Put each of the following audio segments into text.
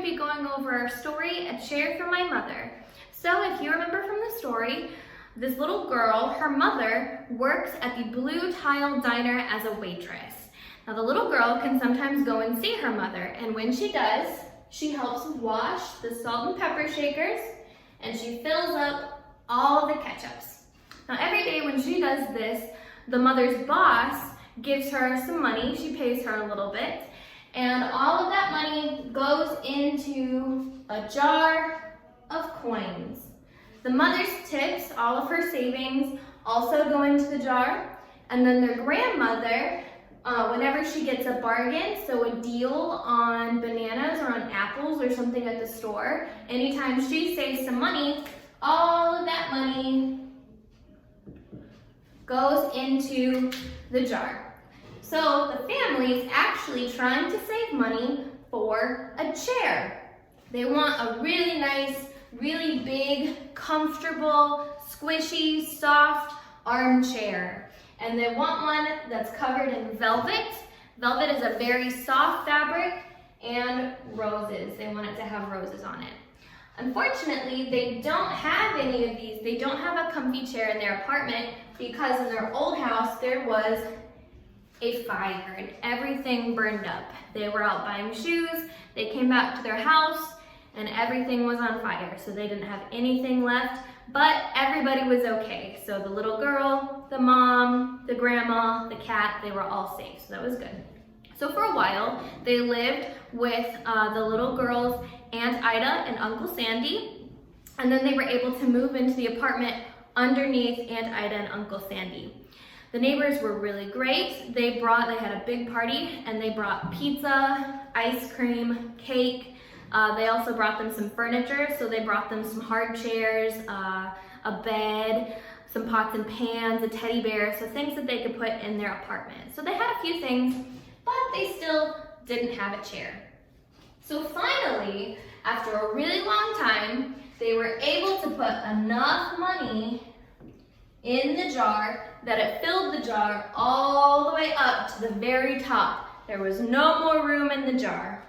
be going over our story, A Chair for My Mother. So if you remember from the story, this little girl, her mother, works at the Blue Tile Diner as a waitress. Now the little girl can sometimes go and see her mother, and when she does, she helps wash the salt and pepper shakers, and she fills up all the ketchups. Now every day when she does this, the mother's boss gives her some money, she pays her a little bit, and all of that money goes into a jar of coins. The mother's tips, all of her savings, also go into the jar, and then their grandmother, whenever she gets a bargain, so a deal on bananas or on apples or something at the store, anytime she saves some money, all of that money goes into the jar. So the family's actually trying to save money for a chair. They want a really nice, really big, comfortable, squishy, soft armchair. And they want one that's covered in velvet. Velvet is a very soft fabric, and roses. They want it to have roses on it. Unfortunately, they don't have any of these. They don't have a comfy chair in their apartment because in their old house there was a fire and everything burned up. They were out buying shoes, they came back to their house and everything was on fire, so they didn't have anything left, but everybody was okay. So the little girl, the mom, the grandma, the cat, they were all safe, so that was good. So for a while, they lived with the little girl's Aunt Ida and Uncle Sandy, and then they were able to move into the apartment underneath Aunt Ida and Uncle Sandy. The neighbors were really great. They had a big party, and they brought pizza, ice cream, cake. They also brought them some furniture, so they brought them some hard chairs, a bed, some pots and pans, a teddy bear, so things that they could put in their apartment. So they had a few things, but they still didn't have a chair. So finally, after a really long time, they were able to put enough money in the jar that it filled the jar all the way up to the very top. There was no more room in the jar.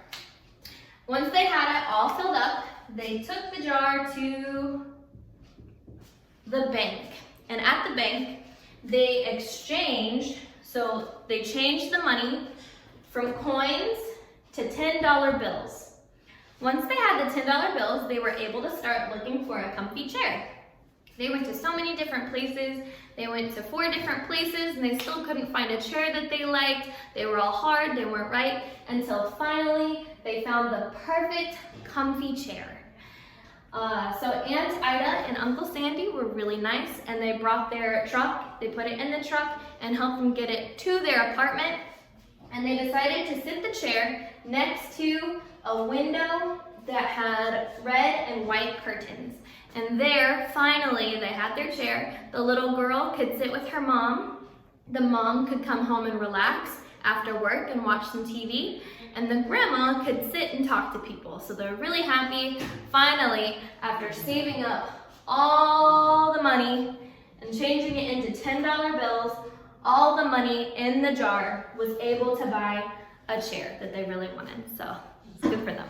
Once they had it all filled up, they took the jar to the bank. And at the bank, they exchanged, so they changed the money from coins to $10 bills. Once they had the $10 bills, they were able to start looking for a comfy chair. They went to so many different places. They went to 4 different places and they still couldn't find a chair that they liked. They were all hard, they weren't right, until finally they found the perfect comfy chair. So Aunt Ida and Uncle Sandy were really nice, and they brought their truck, they put it in the truck and helped them get it to their apartment. And they decided to sit the chair next to a window that had red and white curtains. And there, finally, they had their chair. The little girl could sit with her mom. The mom could come home and relax after work and watch some TV. And the grandma could sit and talk to people. So they're really happy. Finally, after saving up all the money and changing it into $10 bills, all the money in the jar was able to buy a chair that they really wanted. So it's good for them.